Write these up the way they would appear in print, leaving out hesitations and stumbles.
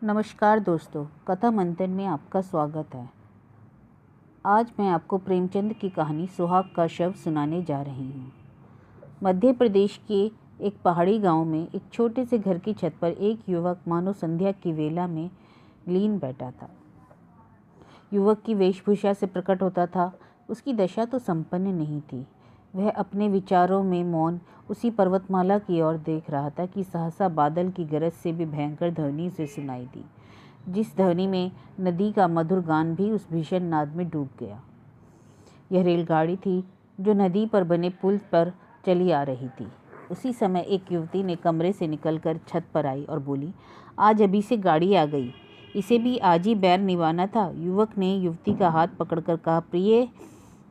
नमस्कार दोस्तों, कथा मंथन में आपका स्वागत है। आज मैं आपको प्रेमचंद की कहानी सुहाग का शव सुनाने जा रही हूँ। मध्य प्रदेश के एक पहाड़ी गांव में एक छोटे से घर की छत पर एक युवक मानो संध्या की वेला में लीन बैठा था। युवक की वेशभूषा से प्रकट होता था उसकी दशा तो संपन्न नहीं थी। वह अपने विचारों में मौन उसी पर्वतमाला की ओर देख रहा था कि सहसा बादल की गरज से भी भयंकर ध्वनि से सुनाई दी, जिस ध्वनि में नदी का मधुर गान भी उस भीषण नाद में डूब गया। यह रेलगाड़ी थी जो नदी पर बने पुल पर चली आ रही थी। उसी समय एक युवती ने कमरे से निकलकर छत पर आई और बोली, आज अभी से गाड़ी आ गई, इसे भी आज ही बैर निभाना था। युवक ने युवती का हाथ पकड़कर कहा, प्रिय,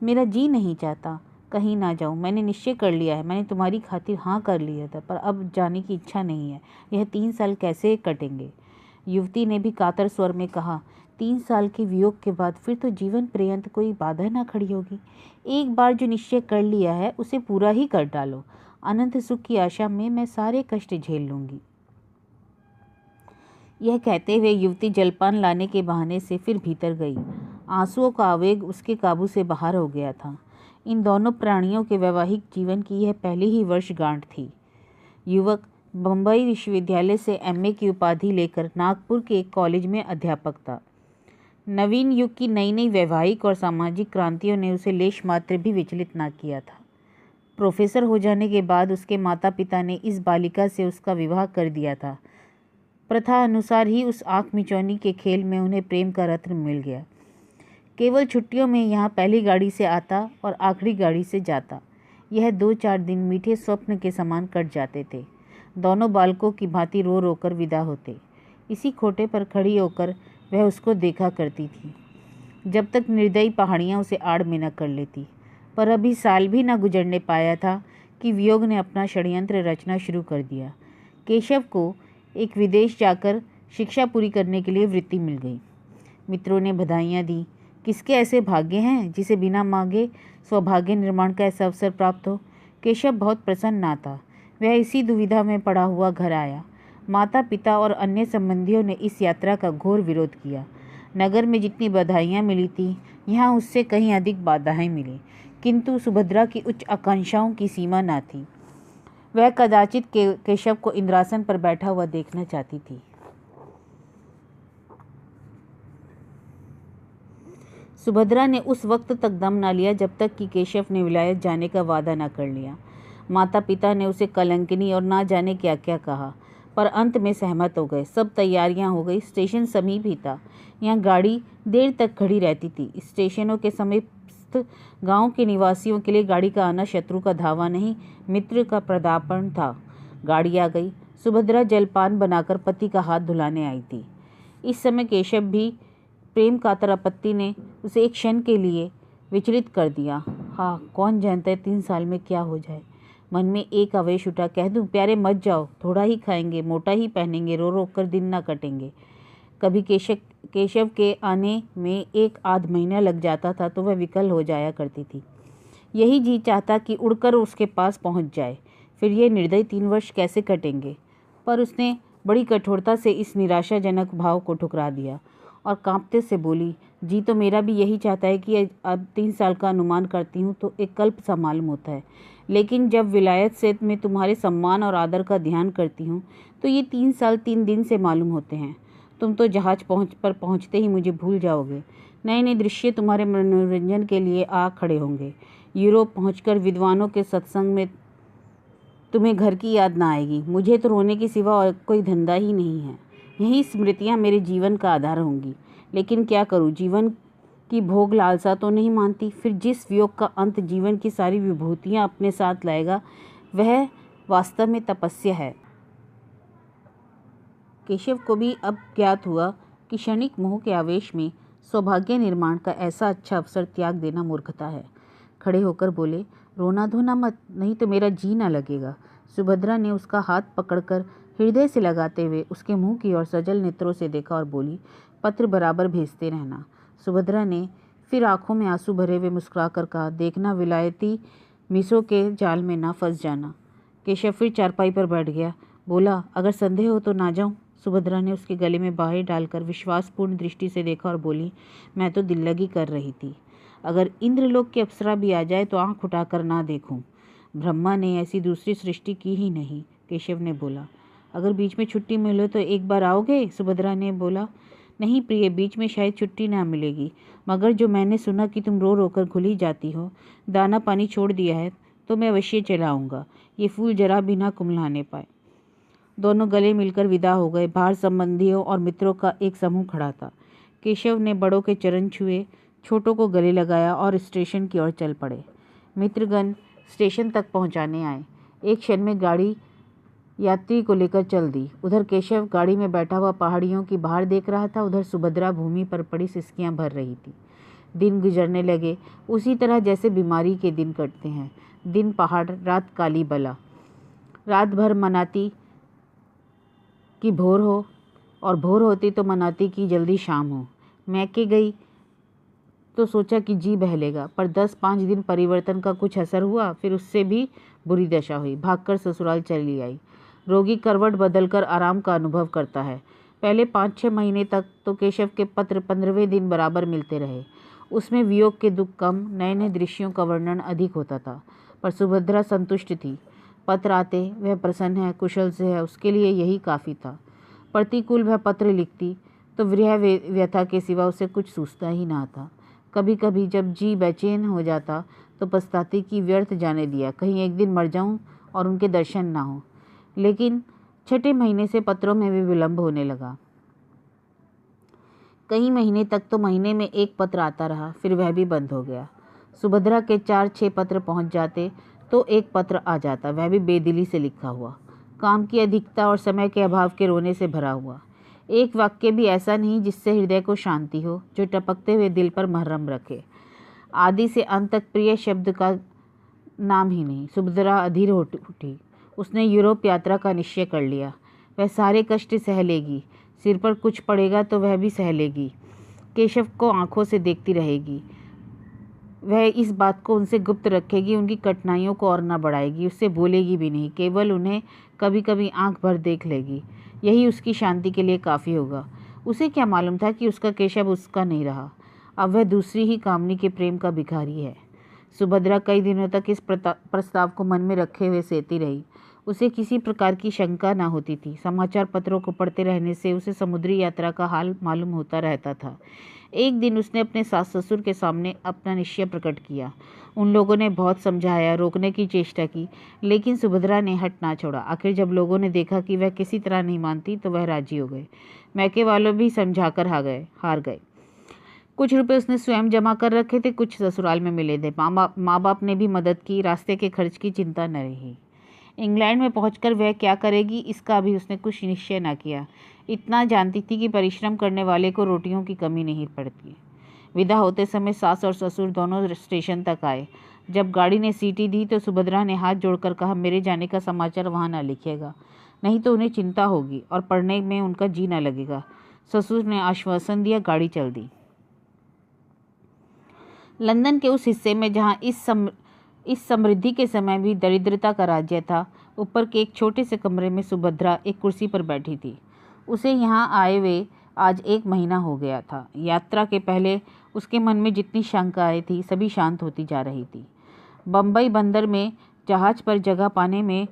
मेरा जी नहीं चाहता कहीं ना जाऊं। मैंने निश्चय कर लिया है। मैंने तुम्हारी खातिर हाँ कर लिया था, पर अब जाने की इच्छा नहीं है। यह 3 साल कैसे कटेंगे? युवती ने भी कातर स्वर में कहा, 3 साल के वियोग के बाद फिर तो जीवन पर्यंत कोई बाधा ना खड़ी होगी। एक बार जो निश्चय कर लिया है उसे पूरा ही कर डालो। अनंत सुख की आशा में मैं सारे कष्ट झेल लूंगी। यह कहते हुए युवती जलपान लाने के बहाने से फिर भीतर गई। आंसुओं का आवेग उसके काबू से बाहर हो गया था। इन दोनों प्राणियों के वैवाहिक जीवन की यह पहली ही वर्षगांठ थी। युवक बम्बई विश्वविद्यालय से एमए की उपाधि लेकर नागपुर के एक कॉलेज में अध्यापक था। नवीन युग की नई नई वैवाहिक और सामाजिक क्रांतियों ने उसे लेश मात्र भी विचलित ना किया था। प्रोफेसर हो जाने के बाद उसके माता पिता ने इस बालिका से उसका विवाह कर दिया था। प्रथा अनुसार ही उस आँख मिचौनी के खेल में उन्हें प्रेम का रत्न मिल गया। केवल छुट्टियों में यहाँ पहली गाड़ी से आता और आखिरी गाड़ी से जाता। यह 2-4 दिन मीठे स्वप्न के समान कट जाते थे। दोनों बालकों की भांति रो रो कर विदा होते। इसी खोटे पर खड़ी होकर वह उसको देखा करती थी, जब तक निर्दयी पहाड़ियाँ उसे आड़ में न कर लेती। पर अभी साल भी न गुजरने पाया था कि वियोग ने अपना षड्यंत्र रचना शुरू कर दिया। केशव को एक विदेश जाकर शिक्षा पूरी करने के लिए वृत्ति मिल गई। मित्रों ने बधाइयाँ दी। किसके ऐसे भाग्य हैं जिसे बिना मांगे सौभाग्य निर्माण का ऐसा अवसर प्राप्त हो। केशव बहुत प्रसन्न ना था। वह इसी दुविधा में पड़ा हुआ घर आया। माता पिता और अन्य संबंधियों ने इस यात्रा का घोर विरोध किया। नगर में जितनी बधाइयाँ मिली थी, यहाँ उससे कहीं अधिक बाधाएं मिली। किंतु सुभद्रा की उच्च आकांक्षाओं की सीमा ना थी। वह कदाचित केशव को इंद्रासन पर बैठा हुआ देखना चाहती थी। सुभद्रा ने उस वक्त तक दम ना लिया जब तक कि केशव ने विलायत जाने का वादा ना कर लिया। माता पिता ने उसे कलंकिनी और ना जाने क्या क्या कहा, पर अंत में सहमत हो गए। सब तैयारियां हो गई। स्टेशन समीप ही था। यहाँ गाड़ी देर तक खड़ी रहती थी। स्टेशनों के समीप गांव के निवासियों के लिए गाड़ी का आना शत्रु का धावा नहीं, मित्र का पदार्पण था। गाड़ी आ गई। सुभद्रा जलपान बनाकर पति का हाथ धुलाने आई थी। इस समय केशव भी प्रेम कातर आपत्ति ने उसे एक क्षण के लिए विचलित कर दिया। हाँ, कौन जानता है 3 साल में क्या हो जाए। मन में एक आवेश उठा, कह दूं, प्यारे मत जाओ, थोड़ा ही खाएंगे, मोटा ही पहनेंगे, रो रो कर दिन ना कटेंगे। कभी केशव के आने में 1-8 महीना लग जाता था तो वह विकल हो जाया करती थी। यही जी चाहता कि उड़कर उसके पास पहुंच जाए। फिर ये निर्दयी 3 वर्ष कैसे कटेंगे। पर उसने बड़ी कठोरता से इस निराशाजनक भाव को ठुकरा दिया और कांपते से बोली, जी तो मेरा भी यही चाहता है कि अब 3 साल का अनुमान करती हूँ तो एक कल्प सा मालूम होता है। लेकिन जब विलायत से मैं तुम्हारे सम्मान और आदर का ध्यान करती हूँ तो ये 3 साल 3 दिन से मालूम होते हैं। तुम तो जहाज पहुँचते ही मुझे भूल जाओगे। नए नए दृश्य तुम्हारे मनोरंजन के लिए आ खड़े होंगे। यूरोप पहुँचकर विद्वानों के सत्संग में तुम्हें घर की याद ना आएगी। मुझे तो रोने के सिवा और कोई धंधा ही नहीं है। यही स्मृतियाँ मेरे जीवन का आधार होंगी। लेकिन क्या करूँ, जीवन की भोग लालसा तो नहीं मानती। फिर जिस वियोग का अंत जीवन की सारी विभूतियाँ अपने साथ लाएगा, वह वास्तव में तपस्या है। केशव को भी अब ज्ञात हुआ कि क्षणिक मोह के आवेश में सौभाग्य निर्माण का ऐसा अच्छा अवसर त्याग देना मूर्खता है। खड़े होकर बोले, रोना धोना मत, नहीं तो मेरा जी ना लगेगा। सुभद्रा ने उसका हाथ पकड़कर हृदय से लगाते हुए उसके मुंह की ओर सजल नेत्रों से देखा और बोली, पत्र बराबर भेजते रहना। सुभद्रा ने फिर आंखों में आंसू भरे हुए मुस्कुराकर कहा, देखना विलायती मिसों के जाल में ना फंस जाना। केशव फिर चारपाई पर बैठ गया। बोला, अगर संदेह हो तो ना जाऊं। सुभद्रा ने उसके गले में बाहें डालकर विश्वासपूर्ण दृष्टि से देखा और बोली, मैं तो दिल लगी कर रही थी। अगर इंद्रलोक की अप्सरा भी आ जाए तो आंख उठाकर ना देखूं। ब्रह्मा ने ऐसी दूसरी सृष्टि की ही नहीं, केशव ने बोला। अगर बीच में छुट्टी मिले तो एक बार आओगे? सुभद्रा ने बोला। नहीं प्रिय, बीच में शायद छुट्टी ना मिलेगी, मगर जो मैंने सुना कि तुम रो रोकर घुली जाती हो, दाना पानी छोड़ दिया है, तो मैं अवश्य चला आऊँगा। ये फूल जरा भी ना कुम्हलाने पाए। दोनों गले मिलकर विदा हो गए। बाहर संबंधियों और मित्रों का एक समूह खड़ा था। केशव ने बड़ों के चरण छुए, छोटों को गले लगाया और स्टेशन की ओर चल पड़े। मित्रगण स्टेशन तक पहुंचाने आए। एक क्षण में गाड़ी यात्री को लेकर चल दी। उधर केशव गाड़ी में बैठा हुआ पहाड़ियों की बाहर देख रहा था, उधर सुभद्रा भूमि पर पड़ी सिसकियां भर रही थी। दिन गुजरने लगे उसी तरह जैसे बीमारी के दिन कटते हैं। दिन पहाड़, रात काली बला। रात भर मनाती कि भोर हो और भोर होती तो मनाती कि जल्दी शाम हो। मैके गई तो सोचा कि जी बहलेगा, पर 10-5 दिन परिवर्तन का कुछ असर हुआ, फिर उससे भी बुरी दशा हुई। भागकर ससुराल चली आई। रोगी करवट बदलकर आराम का अनुभव करता है। पहले 5-6 महीने तक तो केशव के पत्र 15वें दिन बराबर मिलते रहे। उसमें वियोग के दुख कम, नए नए दृश्यों का वर्णन अधिक होता था, पर सुभद्रा संतुष्ट थी। पत्र आते, वह प्रसन्न है, कुशल से है, उसके लिए यही काफ़ी था। प्रतिकूल वह पत्र लिखती तो विरह व्यथा के सिवा उसे कुछ सूझता ही ना था। कभी कभी जब जी बेचैन हो जाता तो पछताती कि व्यर्थ जाने दिया, कहीं एक दिन मर जाऊं और उनके दर्शन ना हो। लेकिन 6ठे महीने से पत्रों में भी विलंब होने लगा। कई महीने तक तो महीने में एक पत्र आता रहा, फिर वह भी बंद हो गया। सुभद्रा के 4-6 पत्र पहुंच जाते तो एक पत्र आ जाता, वह भी बेदिली से लिखा हुआ, काम की अधिकता और समय के अभाव के रोने से भरा हुआ। एक वाक्य भी ऐसा नहीं जिससे हृदय को शांति हो, जो टपकते हुए दिल पर मरहम रखे। आदि से अंत तक प्रिय शब्द का नाम ही नहीं। सुभद्रा अधीर हो उठी। उसने यूरोप यात्रा का निश्चय कर लिया। वह सारे कष्ट सह लेगी, सिर पर कुछ पड़ेगा तो वह भी सह लेगी। केशव को आंखों से देखती रहेगी। वह इस बात को उनसे गुप्त रखेगी, उनकी कठिनाइयों को और न बढ़ाएगी, उससे बोलेगी भी नहीं, केवल उन्हें कभी कभी आंख भर देख लेगी। यही उसकी शांति के लिए काफ़ी होगा। उसे क्या मालूम था कि उसका केशव उसका नहीं रहा, अब वह दूसरी ही कामनी के प्रेम का भिखारी है। सुभद्रा कई दिनों तक इस प्रस्ताव को मन में रखे हुए सेती रही। उसे किसी प्रकार की शंका ना होती थी। समाचार पत्रों को पढ़ते रहने से उसे समुद्री यात्रा का हाल मालूम होता रहता था। एक दिन उसने अपने सास ससुर के सामने अपना निश्चय प्रकट किया। उन लोगों ने बहुत समझाया, रोकने की चेष्टा की, लेकिन सुभद्रा ने हट ना छोड़ा। आखिर जब लोगों ने देखा कि वह किसी तरह नहीं मानती तो वह राजी हो गए। मैके वालों भी समझाकर हार गए। कुछ रुपए उसने स्वयं जमा कर रखे थे, कुछ ससुराल में मिले थे। माँ बाप ने भी मदद की। रास्ते के खर्च की चिंता न रही। इंग्लैंड में पहुंचकर वह क्या करेगी, इसका भी उसने कुछ निश्चय न किया। इतना जानती थी कि परिश्रम करने वाले को रोटियों की कमी नहीं पड़ती। विदा होते समय सास और ससुर दोनों स्टेशन तक आए। जब गाड़ी ने सीटी दी तो सुभद्रा ने हाथ जोड़कर कहा, मेरे जाने का समाचार वहाँ ना लिखिएगा, नहीं तो उन्हें चिंता होगी और पढ़ने में उनका जी न लगेगा। ससुर ने आश्वासन दिया। गाड़ी चल दी। लंदन के उस हिस्से में जहाँ इस समृद्धि के समय भी दरिद्रता का राज्य था, ऊपर के एक छोटे से कमरे में सुभद्रा एक कुर्सी पर बैठी थी। उसे यहाँ आए हुए आज 1 महीना हो गया था। यात्रा के पहले उसके मन में जितनी शंकाएं थी, सभी शांत होती जा रही थी। बम्बई बंदर में जहाज पर जगह पाने में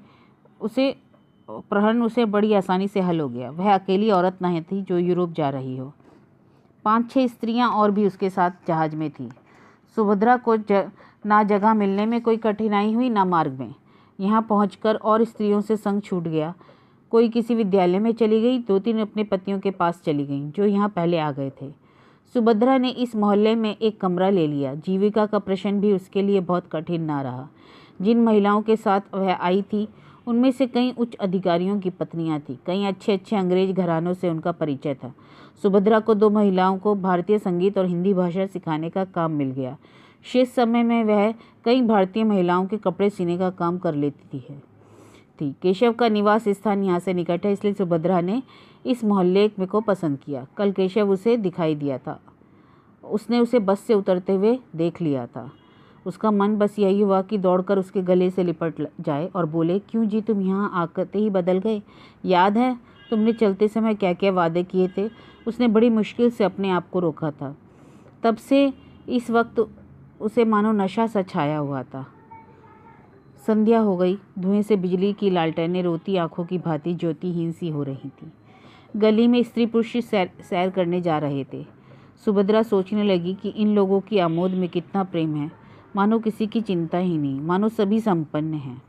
उसे बड़ी आसानी से हल हो गया। वह अकेली औरत नहीं थी जो यूरोप जा रही हो। 5-6 स्त्रियां और भी उसके साथ जहाज में थी। सुभद्रा को ना जगह मिलने में कोई कठिनाई हुई, ना मार्ग में। यहाँ पहुंचकर और स्त्रियों से संग छूट गया। कोई किसी विद्यालय में चली गई, 2-3 अपने पतियों के पास चली गईं, जो यहाँ पहले आ गए थे। सुभद्रा ने इस मोहल्ले में एक कमरा ले लिया। जीविका का प्रश्न भी उसके लिए बहुत कठिन ना रहा। जिन महिलाओं के साथ वह आई थी, उनमें से कई उच्च अधिकारियों की पत्नियां थीं, कई अच्छे अच्छे अंग्रेज घरानों से उनका परिचय था। सुभद्रा को 2 महिलाओं को भारतीय संगीत और हिंदी भाषा सिखाने का काम मिल गया। शेष समय में वह कई भारतीय महिलाओं के कपड़े सीने का काम कर लेती थी। केशव का निवास स्थान यहाँ से निकट है, इसलिए सुभद्रा ने इस मोहल्ले को पसंद किया। कल केशव उसे दिखाई दिया था। उसने उसे बस से उतरते हुए देख लिया था। उसका मन बस यही हुआ कि दौड़कर उसके गले से लिपट जाए और बोले, क्यों जी, तुम यहाँ आते ही बदल गए? याद है तुमने चलते समय क्या क्या वादे किए थे। उसने बड़ी मुश्किल से अपने आप को रोका था। तब से इस वक्त उसे मानो नशा सा छाया हुआ था। संध्या हो गई। धुएं से बिजली की लालटेनें रोती आंखों की भांति ज्योतिहीन सी हो रही थी। गली में स्त्री पुरुष सैर करने जा रहे थे। सुभद्रा सोचने लगी कि इन लोगों की आमोद में कितना प्रेम है। मानो किसी की चिंता ही नहीं, मानो सभी संपन्न हैं।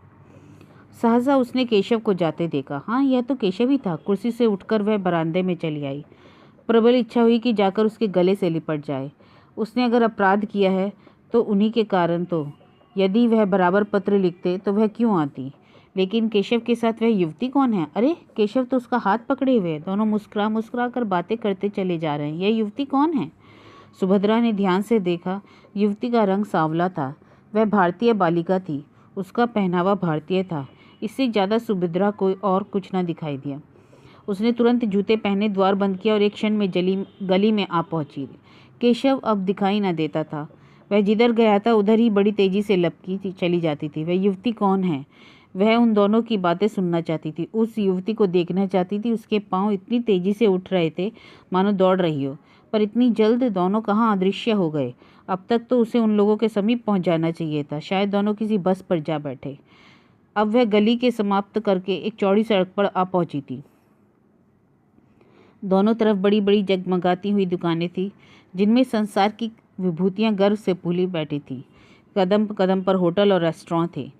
सहसा उसने केशव को जाते देखा। हाँ, यह तो केशव ही था। कुर्सी से उठकर वह बरामदे में चली आई। प्रबल इच्छा हुई कि जाकर उसके गले से लिपट जाए। उसने अगर अपराध किया है तो उन्हीं के कारण तो। यदि वह बराबर पत्र लिखते तो वह क्यों आती। लेकिन केशव के साथ वह युवती कौन है। अरे, केशव तो उसका हाथ पकड़े हुए, दोनों मुस्कुरा मुस्कुरा कर बातें करते चले जा रहे हैं। यह युवती कौन है। सुभद्रा ने ध्यान से देखा। युवती का रंग सांवला था। वह भारतीय बालिका थी। उसका पहनावा भारतीय था। इससे ज़्यादा सुभद्रा को और कुछ न दिखाई दिया। उसने तुरंत जूते पहने, द्वार बंद किया और एक क्षण में गली में आ पहुंची। केशव अब दिखाई न देता था। वह जिधर गया था उधर ही बड़ी तेजी से लपकी चली जाती थी। वह युवती कौन है। वह उन दोनों की बातें सुनना चाहती थी, उस युवती को देखना चाहती थी। उसके पांव इतनी तेजी से उठ रहे थे मानो दौड़ रही हो, पर इतनी जल्द दोनों कहाँ अदृश्य हो गए। अब तक तो उसे उन लोगों के समीप पहुंच जाना चाहिए था। शायद दोनों किसी बस पर जा बैठे। अब वह गली के समाप्त करके एक चौड़ी सड़क पर आ पहुंची थी। दोनों तरफ बड़ी बड़ी जगमगाती हुई दुकानें थी, जिनमें संसार की विभूतियां गर्व से फूली बैठी थी। कदम कदम पर होटल और रेस्टोरेंट थे।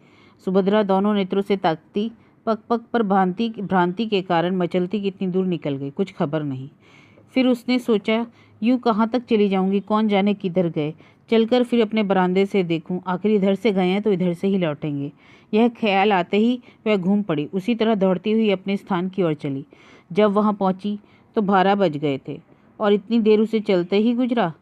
सुभद्रा दोनों नेत्रों से ताकती, पग पग पर भ्रांति के कारण मचलती कितनी दूर निकल गई, कुछ खबर नहीं। फिर उसने सोचा, यूं कहाँ तक चली जाऊंगी, कौन जाने किधर गए। चलकर फिर अपने बरामदे से देखूं, आखिर इधर से गए हैं तो इधर से ही लौटेंगे। यह ख्याल आते ही वह घूम पड़ी। उसी तरह दौड़ती हुई अपने स्थान की ओर चली। जब वहां पहुंची तो 12 बज गए थे और इतनी देर उसे चलते ही गुजरा।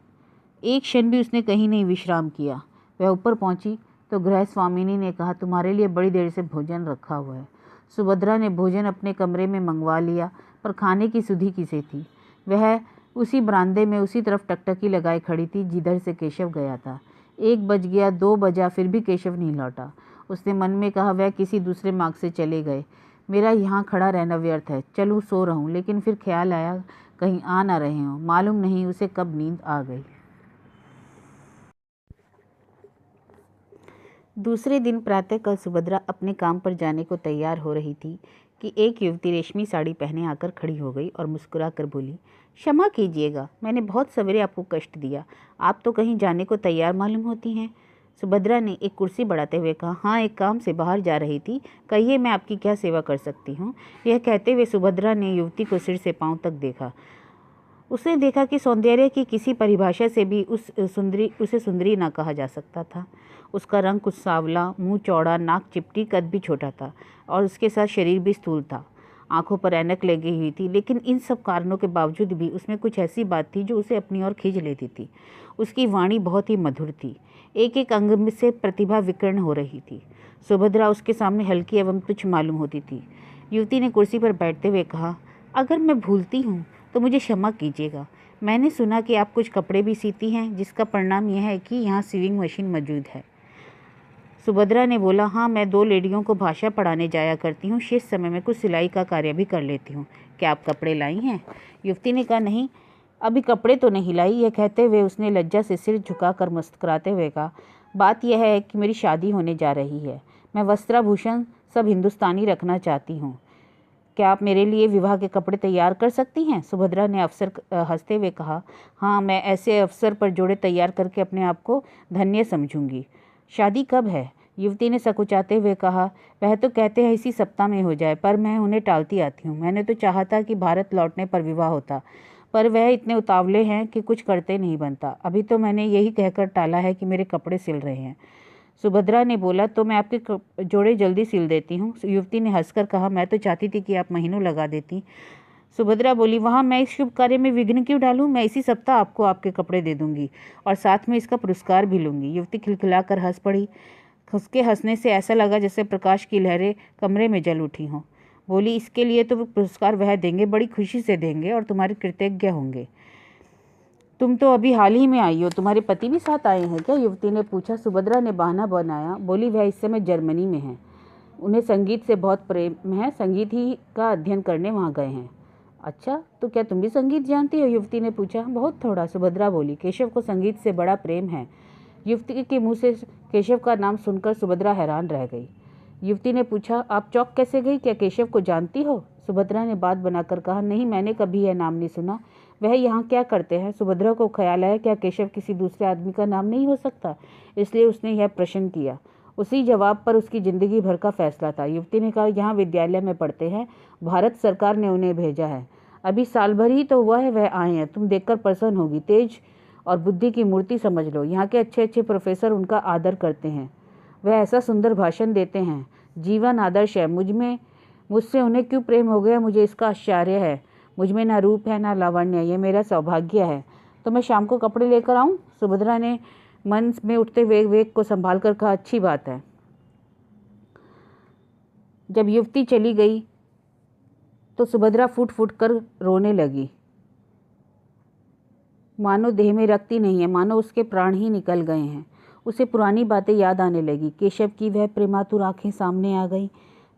एक क्षण भी उसने कहीं नहीं विश्राम किया। वह ऊपर पहुंची तो गृह स्वामिनी ने कहा, तुम्हारे लिए बड़ी देर से भोजन रखा हुआ है। सुभद्रा ने भोजन अपने कमरे में मंगवा लिया, पर खाने की सुधि किसे थी। वह उसी बरामदे में उसी तरफ टकटकी लगाए खड़ी थी जिधर से केशव गया था। 1 बज गया, 2 बजा, फिर भी केशव नहीं लौटा। उसने मन में कहा, वह किसी दूसरे मार्ग से चले गए। मेरा यहाँ खड़ा रहना व्यर्थ है, चलूँ सो रहूँ। लेकिन फिर ख्याल आया, कहीं आ ना रहे हों। मालूम नहीं उसे कब नींद आ गई। दूसरे दिन प्रातःकाल सुभद्रा अपने काम पर जाने को तैयार हो रही थी कि एक युवती रेशमी साड़ी पहने आकर खड़ी हो गई और मुस्कुरा कर बोली, क्षमा कीजिएगा, मैंने बहुत सवेरे आपको कष्ट दिया। आप तो कहीं जाने को तैयार मालूम होती हैं। सुभद्रा ने एक कुर्सी बढ़ाते हुए कहा, हाँ, एक काम से बाहर जा रही थी। कहिए, मैं आपकी क्या सेवा कर सकती हूँ। यह कहते हुए सुभद्रा ने युवती को सिर से पांव तक देखा। उसने देखा कि सौंदर्य की किसी परिभाषा से भी उसे सुंदरी ना कहा जा सकता था। उसका रंग कुछ सांवला, मुंह चौड़ा, नाक चिपटी, कद भी छोटा था और उसके साथ शरीर भी स्थूल था। आंखों पर ऐनक लगी हुई थी, लेकिन इन सब कारणों के बावजूद भी उसमें कुछ ऐसी बात थी जो उसे अपनी ओर खींच लेती थी। उसकी वाणी बहुत ही मधुर थी। एक एक अंग में से प्रतिभा विकीर्ण हो रही थी। सुभद्रा उसके सामने हल्की एवं तुच्छ मालूम होती थी। युवती ने कुर्सी पर बैठते हुए कहा, अगर मैं भूलती हूँ तो मुझे क्षमा कीजिएगा। मैंने सुना कि आप कुछ कपड़े भी सीती हैं, जिसका परिणाम यह है कि यहाँ सीविंग मशीन मौजूद है। सुभद्रा ने बोला, हाँ, मैं 2 लेडियों को भाषा पढ़ाने जाया करती हूँ। शेष समय में कुछ सिलाई का कार्य भी कर लेती हूँ। क्या आप कपड़े लाई हैं। युवती ने कहा, नहीं, अभी कपड़े तो नहीं लाई। यह कहते हुए उसने लज्जा से सिर झुकाकर मुस्कुराते हुए कहा, बात यह है कि मेरी शादी होने जा रही है। मैं वस्त्राभूषण सब हिंदुस्तानी रखना चाहती हूँ। क्या आप मेरे लिए विवाह के कपड़े तैयार कर सकती हैं। सुभद्रा ने अफसर हंसते हुए कहा, हाँ, मैं ऐसे अवसर पर जोड़े तैयार करके अपने आप को धन्य समझूंगी। शादी कब है। युवती ने सकुचाते हुए कहा, वह तो कहते हैं इसी सप्ताह में हो जाए, पर मैं उन्हें टालती आती हूँ। मैंने तो चाहा था कि भारत लौटने पर विवाह होता, पर वह इतने उतावले हैं कि कुछ करते नहीं बनता। अभी तो मैंने यही कहकर टाला है कि मेरे कपड़े सिल रहे हैं। सुभद्रा ने बोला, तो मैं आपके जोड़े जल्दी सिल देती हूँ। युवती ने हंसकर कहा, मैं तो चाहती थी कि आप महीनों लगा देती। सुभद्रा बोली, वहाँ मैं इस शुभ कार्य में विघ्न क्यों डालूं। मैं इसी सप्ताह आपको आपके कपड़े दे दूंगी और साथ में इसका पुरस्कार भी लूंगी। युवती खिलखिलाकर हंस पड़ी। उसके हंसने से ऐसा लगा जैसे प्रकाश की लहरें कमरे में जल उठी हों। बोली, इसके लिए तो पुरस्कार वह देंगे, बड़ी खुशी से देंगे और तुम्हारे कृतज्ञ होंगे। तुम तो अभी हाल ही में आई हो, तुम्हारे पति भी साथ आए हैं क्या। युवती ने पूछा। सुभद्रा ने बहाना बनाया, बोली, वह इस समय जर्मनी में है। उन्हें संगीत से बहुत प्रेम है, संगीत ही का अध्ययन करने वहाँ गए हैं। अच्छा, तो क्या तुम भी संगीत जानती हो? युवती ने पूछा। बहुत थोड़ा, सुभद्रा बोली। केशव को संगीत से बड़ा प्रेम है। युवती के मुंह से केशव का नाम सुनकर सुभद्रा हैरान रह गई। युवती ने पूछा, आप चौंक कैसे गई? क्या केशव को जानती हो? सुभद्रा ने बात बनाकर कहा, नहीं, मैंने कभी यह नाम नहीं सुना। वह यहाँ क्या करते हैं? सुभद्रा को ख्याल आया, क्या केशव किसी दूसरे आदमी का नाम नहीं हो सकता, इसलिए उसने यह प्रश्न किया। उसी जवाब पर उसकी जिंदगी भर का फैसला था। युवती ने कहा, यहाँ विद्यालय में पढ़ते हैं, भारत सरकार ने उन्हें भेजा है, अभी साल भर ही तो हुआ है वह आए हैं। तुम देखकर प्रसन्न होगी, तेज और बुद्धि की मूर्ति समझ लो। यहाँ के अच्छे अच्छे प्रोफेसर उनका आदर करते हैं, वह ऐसा सुंदर भाषण देते हैं, जीवन आदर्श है। मुझसे उन्हें क्यों प्रेम हो गया, मुझे इसका आश्चर्य है। मुझ में ना रूप है ना लावण्य, ये मेरा सौभाग्य है। तो मैं शाम को कपड़े लेकर आऊं? सुभद्रा ने मन में उठते वेग को संभाल कर कहा, अच्छी बात है। जब युवती चली गई तो सुभद्रा फूट फूट कर रोने लगी। मानो देह में रक्त ही नहीं है, मानो उसके प्राण ही निकल गए हैं। उसे पुरानी बातें याद आने लगी। केशव की वह प्रेमातुर आंखें सामने आ गई।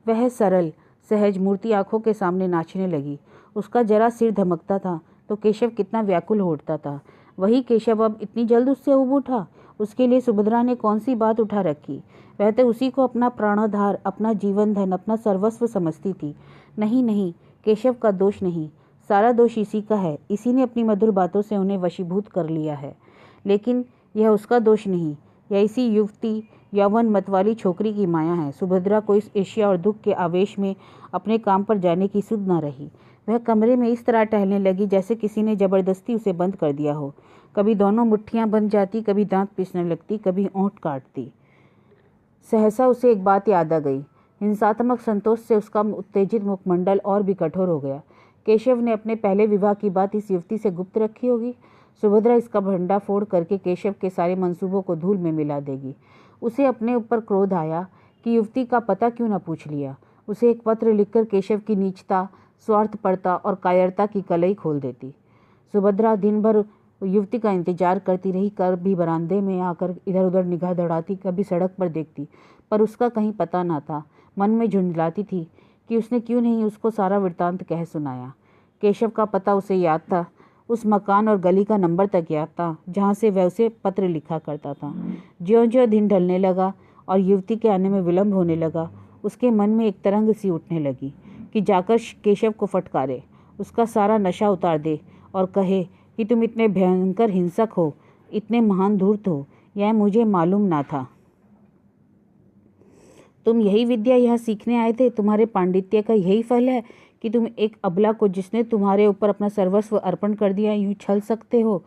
वह सरल सहज मूर्ति आंखों के सामने नाचने लगी। उसका जरा सिर धमकता था तो केशव कितना व्याकुल होता था। वही केशव अब इतनी जल्द उससे उब उठा। उसके लिए सुभद्रा ने कौन सी बात उठा रखी? वह तो उसी को अपना प्राणाधार, अपना जीवन धन, अपना सर्वस्व समझती थी। नहीं नहीं, केशव का दोष नहीं, सारा दोष इसी का है। इसी ने अपनी मधुर बातों से उन्हें वशीभूत कर लिया है। लेकिन यह उसका दोष नहीं, यह इसी युवती यौवन मतवाली छोकरी की माया है। सुभद्रा को इस ईर्ष्या और दुख के आवेश में अपने काम पर जाने की सुध न रही। वह कमरे में इस तरह टहलने लगी जैसे किसी ने जबरदस्ती उसे बंद कर दिया हो। कभी दोनों मुट्ठियां बंध जाती, कभी दांत पीसने लगती, कभी ओंठ काटती। सहसा उसे एक बात याद आ गई। हिंसात्मक संतोष से उसका उत्तेजित मुखमंडल और भी कठोर हो गया। केशव ने अपने पहले विवाह की बात इस युवती से गुप्त रखी होगी। सुभद्रा इसका भंडाफोड़ करके केशव के सारे मंसूबों को धूल में मिला देगी। उसे अपने ऊपर क्रोध आया कि युवती का पता क्यों न पूछ लिया। उसे एक पत्र लिखकर केशव की नीचता, स्वार्थपरता और कायरता की कलई खोल देती। सुभद्रा दिन भर युवती का इंतजार करती रही। कभी बरामदे में आकर इधर उधर निगाह दौड़ाती, कभी सड़क पर देखती, पर उसका कहीं पता न था। मन में झुंझलाती थी कि उसने क्यों नहीं उसको सारा वृत्तांत कह सुनाया। केशव का पता उसे याद था, उस मकान और गली का नंबर तक याद था जहाँ से वह उसे पत्र लिखा करता था। ज्यों-ज्यों दिन ढलने लगा और युवती के आने में विलम्ब होने लगा, उसके मन में एक तरंग सी उठने लगी कि जाकर केशव को फटकारे, उसका सारा नशा उतार दे और कहे कि तुम इतने भयंकर हिंसक हो, इतने महान धूर्त हो, यह मुझे मालूम ना था। तुम यही विद्या यहाँ सीखने आए थे? तुम्हारे पांडित्य का यही फल है कि तुम एक अबला को, जिसने तुम्हारे ऊपर अपना सर्वस्व अर्पण कर दिया, यूं छल सकते हो?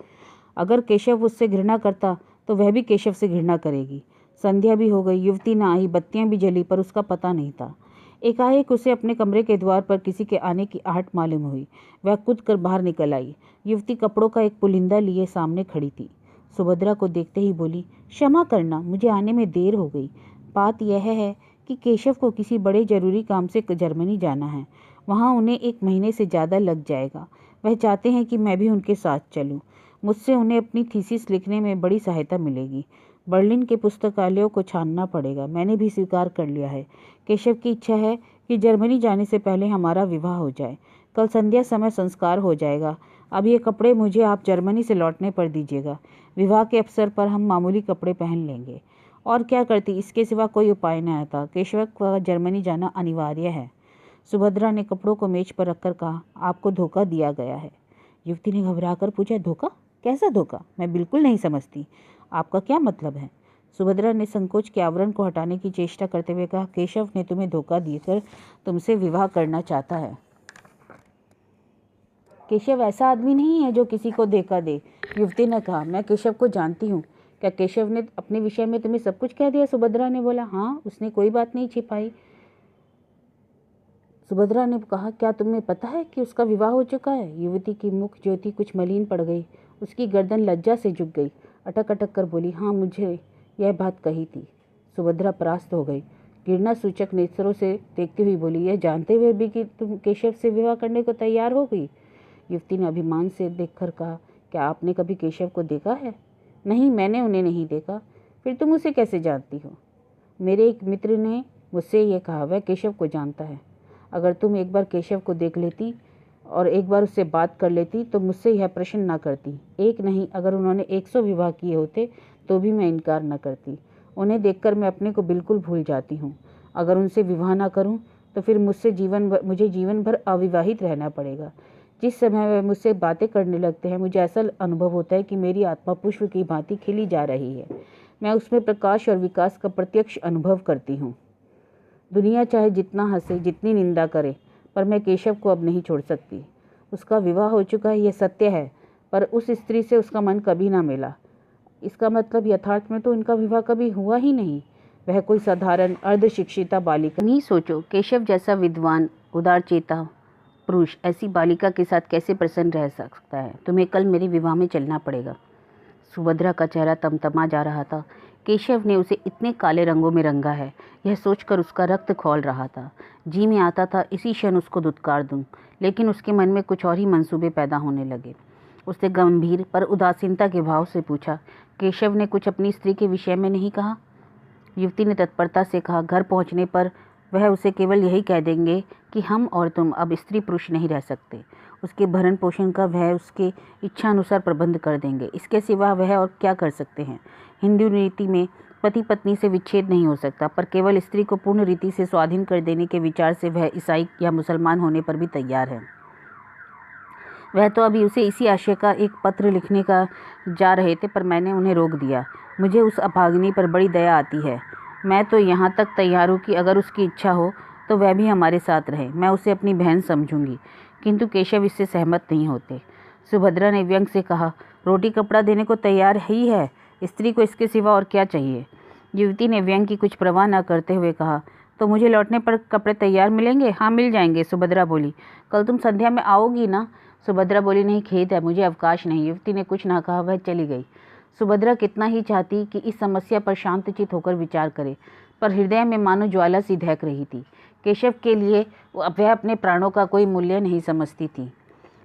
अगर केशव उससे घृणा करता तो वह भी केशव से घृणा करेगी। संध्या भी हो गई, युवती न आई, बत्तियां भी जली, पर उसका पता नहीं था। एकाएक उसे अपने कमरे के द्वार पर किसी के आने की आहट मालूम हुई। वह कूद कर बाहर निकल आई। युवती कपड़ों का एक पुलिंदा लिए सामने खड़ी थी। सुभद्रा को देखते ही बोली, क्षमा करना, मुझे आने में देर हो गई। बात यह है कि केशव को किसी बड़े जरूरी काम से जर्मनी जाना है। वहाँ उन्हें 1 महीने से ज़्यादा लग जाएगा। वह चाहते हैं कि मैं भी उनके साथ चलूँ। मुझसे उन्हें अपनी थीसिस लिखने में बड़ी सहायता मिलेगी। बर्लिन के पुस्तकालयों को छानना पड़ेगा। मैंने भी स्वीकार कर लिया है। केशव की इच्छा है कि जर्मनी जाने से पहले हमारा विवाह हो जाए। कल संध्या समय संस्कार हो जाएगा। अब ये कपड़े मुझे आप जर्मनी से लौटने पर दीजिएगा। विवाह के अवसर पर हम मामूली कपड़े पहन लेंगे। और क्या करती, इसके सिवा कोई उपाय न था। केशव का जर्मनी जाना अनिवार्य है। सुभद्रा ने कपड़ों को मेज पर रखकर कहा, आपको धोखा दिया गया है। युवती ने घबराकर पूछा, धोखा? कैसा धोखा? मैं बिल्कुल नहीं समझती। आपका क्या मतलब है? सुभद्रा ने संकोच के आवरण को हटाने की चेष्टा करते हुए कहा, केशव ने तुम्हें धोखा देकर तुमसे विवाह करना चाहता है। केशव ऐसा आदमी नहीं है जो किसी को धोखा दे। युवती ने कहा, मैं केशव को जानती हूँ। क्या केशव ने अपने विषय में तुम्हें सब कुछ कह दिया? सुभद्रा ने बोला, हाँ, उसने कोई बात नहीं छिपाई। सुभद्रा ने कहा, क्या तुम्हें पता है कि उसका विवाह हो चुका है? युवती की मुख ज्योति कुछ मलिन पड़ गई। उसकी गर्दन लज्जा से झुक गई। अटक अटक कर बोली, हाँ, मुझे यह बात कही थी। सुभद्रा परास्त हो गई। घृणा सूचक नेत्रों से देखती हुई बोली, यह जानते हुए भी कि तुम केशव से विवाह करने को तैयार हो गई? युवती ने अभिमान से देखकर कहा, क्या आपने कभी केशव को देखा है? नहीं, मैंने उन्हें नहीं देखा। फिर तुम उसे कैसे जानती हो? मेरे एक मित्र ने मुझसे ये कहा, वह केशव को जानता है। अगर तुम एक बार केशव को देख लेती और एक बार उससे बात कर लेती तो मुझसे यह प्रश्न ना करती। एक नहीं, अगर उन्होंने 100 विवाह किए होते तो भी मैं इनकार न करती। उन्हें देखकर मैं अपने को बिल्कुल भूल जाती हूँ। अगर उनसे विवाह ना करूँ तो फिर मुझे जीवन भर अविवाहित रहना पड़ेगा। जिस समय वे मुझसे बातें करने लगते हैं मुझे ऐसा अनुभव होता है कि मेरी आत्मा पुष्प की भांति खिली जा रही है। मैं उसमें प्रकाश और विकास का प्रत्यक्ष अनुभव करती हूँ। दुनिया चाहे जितना हंसे, जितनी निंदा करे, पर मैं केशव को अब नहीं छोड़ सकती। उसका विवाह हो चुका है, यह सत्य है, पर उस स्त्री से उसका मन कभी ना मिला। इसका मतलब यथार्थ में तो इनका विवाह कभी हुआ ही नहीं। वह कोई साधारण अर्धशिक्षिता बालिका नहीं। सोचो, केशव जैसा विद्वान उदारचेता पुरुष ऐसी बालिका के साथ कैसे प्रसन्न रह सकता है। तुम्हें कल मेरे विवाह में चलना पड़ेगा। सुभद्रा का चेहरा तमतमा जा रहा था। केशव ने उसे इतने काले रंगों में रंगा है, यह सोचकर उसका रक्त खौल रहा था। जी में आता था इसी क्षण उसको धुतकार दूं, लेकिन उसके मन में कुछ और ही मंसूबे पैदा होने लगे। उसने गंभीर पर उदासीनता के भाव से पूछा, केशव ने कुछ अपनी स्त्री के विषय में नहीं कहा? युवती ने तत्परता से कहा, घर पहुंचने पर वह उसे केवल यही कह देंगे कि हम और तुम अब स्त्री पुरुष नहीं रह सकते। उसके भरण पोषण का वह उसके इच्छा अनुसार प्रबंध कर देंगे। इसके सिवा वह और क्या कर सकते हैं। हिंदू नीति में पति पत्नी से विच्छेद नहीं हो सकता, पर केवल स्त्री को पूर्ण रीति से स्वाधीन कर देने के विचार से वह ईसाई या मुसलमान होने पर भी तैयार है। वह तो अभी उसे इसी आशय का एक पत्र लिखने का जा रहे थे, पर मैंने उन्हें रोक दिया। मुझे उस अभागिनी पर बड़ी दया आती है। मैं तो यहाँ तक तैयार हूँ कि अगर उसकी इच्छा हो तो वह भी हमारे साथ रहे। मैं उसे अपनी बहन समझूंगी। किंतु केशव इससे सहमत नहीं होते। सुभद्रा ने व्यंग से कहा, रोटी कपड़ा देने को तैयार ही है, स्त्री को इसके सिवा और क्या चाहिए। युवती ने व्यंग की कुछ परवाह न करते हुए कहा, तो मुझे लौटने पर कपड़े तैयार मिलेंगे? हाँ, मिल जाएंगे। सुभद्रा बोली, कल तुम संध्या में आओगी ना? सुभद्रा बोली, नहीं, खेद है, मुझे अवकाश नहीं। युवती ने कुछ ना कहा, वह चली गई। सुभद्रा कितना ही चाहती कि इस समस्या पर शांतचित होकर विचार करे, पर हृदय में मानो ज्वाला सी दहक रही थी। केशव के लिए वह अपने प्राणों का कोई मूल्य नहीं समझती थी।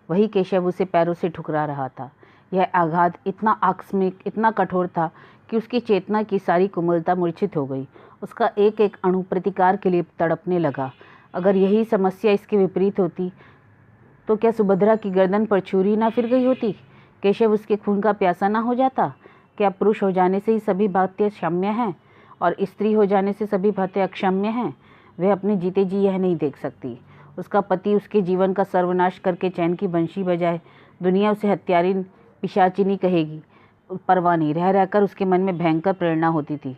वही केशव उसे पैरों से ठुकरा रहा था। यह आघात इतना आकस्मिक, इतना कठोर था कि उसकी चेतना की सारी कोमलता मूर्छित हो गई। उसका एक एक अणु प्रतिकार के लिए तड़पने लगा। अगर यही समस्या इसके विपरीत होती तो क्या सुभद्रा की गर्दन पर छुरी ना फिर गई होती? केशव उसके खून का प्यासा ना हो जाता? क्या पुरुष हो जाने से ही सभी बातें क्षम्य हैं और स्त्री हो जाने से सभी बातें अक्षम्य हैं? वह अपने जीते जी यह नहीं देख सकती। उसका पति उसके जीवन का सर्वनाश करके चैन की बंशी बजाए, दुनिया उसे हत्यारी पिशाचिनी कहेगी। परवाह नहीं। रह रहकर उसके मन में भयंकर प्रेरणा होती थी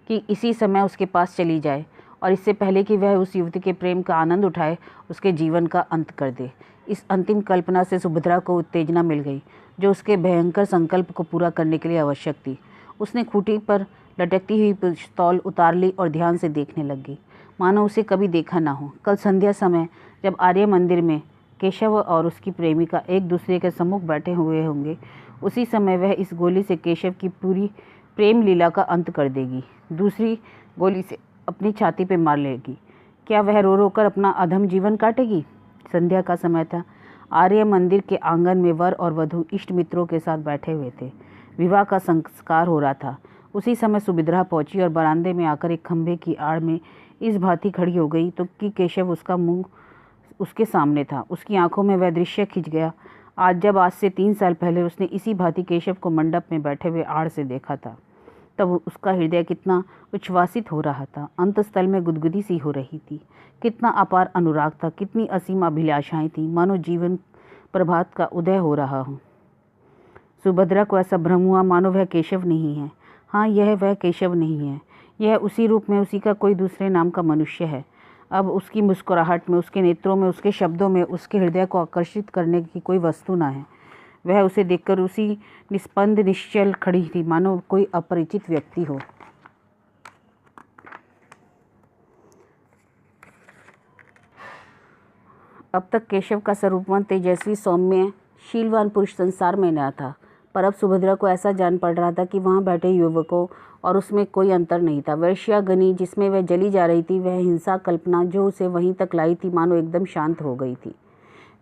कि इसी समय उसके पास चली जाए और इससे पहले कि वह उस युवती के प्रेम का आनंद उठाए, उसके जीवन का अंत कर दे। इस अंतिम कल्पना से सुभद्रा को उत्तेजना मिल गई, जो उसके भयंकर संकल्प को पूरा करने के लिए आवश्यक थी। उसने खूंटी पर लटकती हुई पिस्तौल उतार ली और ध्यान से देखने लगी, मानो उसे कभी देखा ना हो। कल संध्या समय जब आर्य मंदिर में केशव और उसकी प्रेमिका एक दूसरे के सम्मुख बैठे हुए होंगे, उसी समय वह इस गोली से केशव की पूरी प्रेम लीला का अंत कर देगी। दूसरी गोली से अपनी छाती पे मार लेगी। क्या वह रो रो कर अपना अधम जीवन काटेगी? संध्या का समय था। आर्य मंदिर के आंगन में वर और वधू इष्ट मित्रों के साथ बैठे हुए थे। विवाह का संस्कार हो रहा था। उसी समय सुभद्रा पहुंची और बरामदे में आकर एक खंभे की आड़ में इस भांति खड़ी हो गई तो कि केशव उसका मुंह उसके सामने था। उसकी आंखों में वह दृश्य खिंच गया। आज से 3 साल पहले उसने इसी भांति केशव को मंडप में बैठे हुए आड़ से देखा था। तब उसका हृदय कितना उच्छ्वासित हो रहा था, अंतस्थल में गुदगुदी सी हो रही थी। कितना अपार अनुराग था, कितनी असीम अभिलाषाएं थी, मानो जीवन प्रभात का उदय हो रहा हो। सुभद्रा को ऐसा भ्रम हुआ मानो वह केशव नहीं है। हाँ, यह वह केशव नहीं है। यह उसी रूप में उसी का कोई दूसरे नाम का मनुष्य है। अब उसकी मुस्कुराहट में, उसके नेत्रों में, उसके शब्दों में उसके हृदय को आकर्षित करने की कोई वस्तु ना है। वह उसे देखकर उसी निस्पंद निश्चल खड़ी थी, मानो कोई अपरिचित व्यक्ति हो। अब तक केशव का स्वरूपवान, तेजस्वी, सौम्य, शीलवान पुरुष संसार में न था, पर अब सुभद्रा को ऐसा जान पड़ रहा था कि वहाँ बैठे युवकों और उसमें कोई अंतर नहीं था। वेश्यागनी जिसमें वह जली जा रही थी, वह हिंसा कल्पना जो उसे वहीं तक लाई थी, मानो एकदम शांत हो गई थी।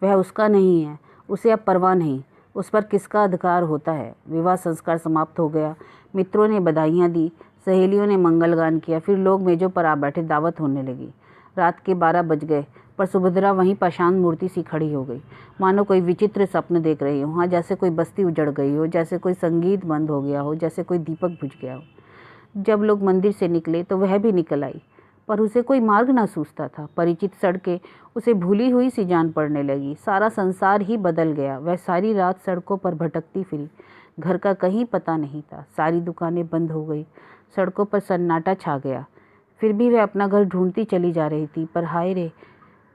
वह उसका नहीं है, उसे अब परवाह नहीं, उस पर किसका अधिकार होता है। विवाह संस्कार समाप्त हो गया। मित्रों ने बधाइयाँ दी। सहेलियों ने मंगलगान किया। फिर लोग मेजों पर आ बैठे, दावत होने लगी। रात के 12 बज गए, पर सुभद्रा वहीं पाषाण मूर्ति सी खड़ी हो गई, मानो कोई विचित्र स्वप्न देख रही हो। हाँ, जैसे कोई बस्ती उजड़ गई हो, जैसे कोई संगीत बंद हो गया हो, जैसे कोई दीपक बुझ गया हो। जब लोग मंदिर से निकले तो वह भी निकल आई, पर उसे कोई मार्ग ना सूझता था। परिचित सड़कें उसे भूली हुई सी जान पड़ने लगी। सारा संसार ही बदल गया। वह सारी रात सड़कों पर भटकती फिरी, घर का कहीं पता नहीं था। सारी दुकानें बंद हो गई, सड़कों पर सन्नाटा छा गया। फिर भी वह अपना घर ढूंढती चली जा रही थी। पर हाय रे,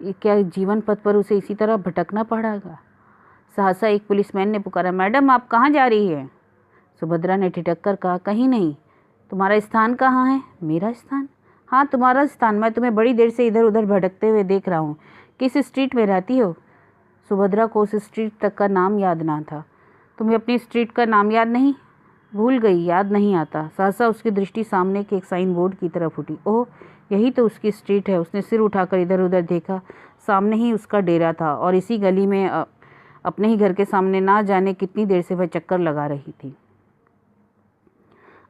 क्या जीवन पथ पर उसे इसी तरह भटकना पड़ेगा? सहसा एक पुलिसमैन ने पुकारा, मैडम आप कहाँ जा रही है? सुभद्रा ने ठिठक कर कहा, कहीं नहीं। तुम्हारा स्थान कहाँ है? मेरा स्थान? हाँ, तुम्हारा स्थान। मैं तुम्हें बड़ी देर से इधर उधर भटकते हुए देख रहा हूँ। किस स्ट्रीट में रहती हो? सुभद्रा को उस स्ट्रीट तक का नाम याद ना था। तुम्हें अपनी स्ट्रीट का नाम याद नहीं? भूल गई, याद नहीं आता। सहसा उसकी दृष्टि सामने के एक साइन बोर्ड की तरफ उठी। ओह, यही तो उसकी स्ट्रीट है। उसने सिर उठाकर इधर उधर देखा। सामने ही उसका डेरा था और इसी गली में अपने ही घर के सामने ना जाने कितनी देर से वह चक्कर लगा रही थी।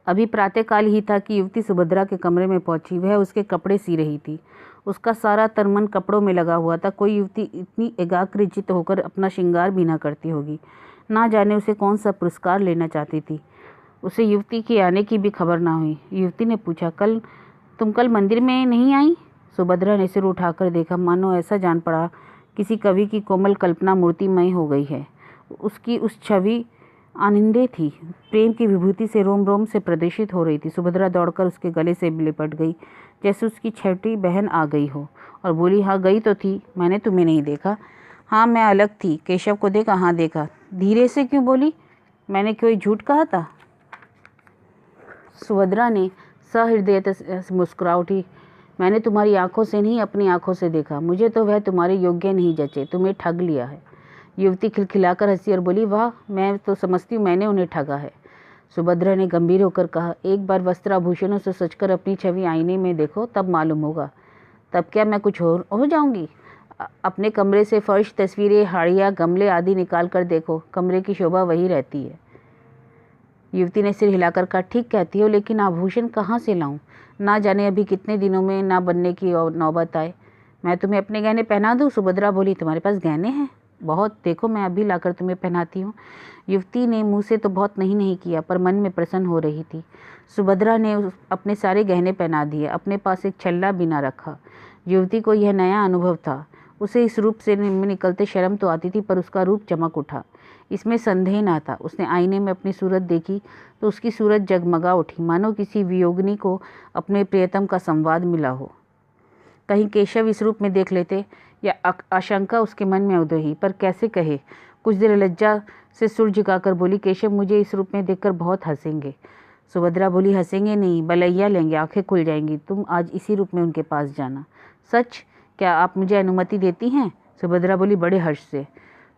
अभी प्रातःकाल ही था कि युवती सुभद्रा के कमरे में पहुंची। वह उसके कपड़े सी रही थी। उसका सारा तन मन कपड़ों में लगा हुआ था। कोई युवती इतनी एकाग्रचित्त होकर अपना श्रृंगार भी ना करती होगी। ना जाने उसे कौन सा पुरस्कार लेना चाहती थी। उसे युवती के आने की भी खबर ना हुई। युवती ने पूछा, तुम कल मंदिर में नहीं आई? सुभद्रा ने सिर उठाकर देखा, मानो ऐसा जान पड़ा किसी कवि की कोमल कल्पना मूर्तिमय हो गई है। उसकी उस छवि आनंदे थी, प्रेम की विभूति से रोम रोम से प्रदर्शित हो रही थी। सुभद्रा दौड़कर उसके गले से लिपट गई, जैसे उसकी छोटी बहन आ गई हो, और बोली, हाँ गई तो थी, मैंने तुम्हें नहीं देखा। हाँ, मैं अलग थी। केशव को देखा? हाँ देखा। धीरे से क्यों बोली? मैंने कोई झूठ कहा था? सुभद्रा ने सहृदयता से मुस्कुरा उठी, मैंने तुम्हारी आंखों से नहीं, अपनी आंखों से देखा। मुझे तो वह तुम्हारे योग्य नहीं जचे। तुम्हें ठग लिया है। युवती खिलखिलाकर हंसी और बोली, वाह, मैं तो समझती हूँ मैंने उन्हें ठगा है। सुभद्रा ने गंभीर होकर कहा, एक बार वस्त्राभूषणों से सजकर अपनी छवि आईने में देखो, तब मालूम होगा। तब क्या मैं कुछ हो जाऊंगी? अपने कमरे से फर्श, तस्वीरें, हाड़ियाँ, गमले आदि निकाल कर देखो, कमरे की शोभा वही रहती है। युवती ने सिर हिलाकर कहा, ठीक कहती हो, लेकिन आभूषण कहाँ से लाऊं? ना जाने अभी कितने दिनों में ना बनने की नौबत आए। मैं तुम्हें अपने गहने पहना दूं? सुभद्रा बोली, तुम्हारे पास गहने हैं? बहुत, देखो मैं अभी लाकर तुम्हें पहनाती हूँ। युवती ने मुंह से तो बहुत नहीं किया, पर मन में प्रसन्न हो रही थी। सुभद्रा ने अपने सारे गहने पहना दिए, अपने पास एक छल्ला भी ना रखा। युवती को यह नया अनुभव था। उसे इस रूप से निकलते शर्म तो आती थी, पर उसका रूप चमक उठा, इसमें संदेह ना था। उसने आईने में अपनी सूरत देखी तो उसकी सूरत जगमगा उठी, मानो किसी वियोगिनी को अपने प्रियतम का संवाद मिला हो। कहीं केशव इस रूप में देख लेते, या आशंका उसके मन में उदय हुई, पर कैसे कहे। कुछ देर लज्जा से सुर झुकाकर बोली, केशव मुझे इस रूप में देखकर बहुत हंसेंगे। सुभद्रा बोली, हंसेंगे नहीं, बलैया लेंगे, आंखें खुल जाएंगी। तुम आज इसी रूप में उनके पास जाना। सच? क्या आप मुझे अनुमति देती हैं? सुभद्रा बोली, बड़े हर्ष से।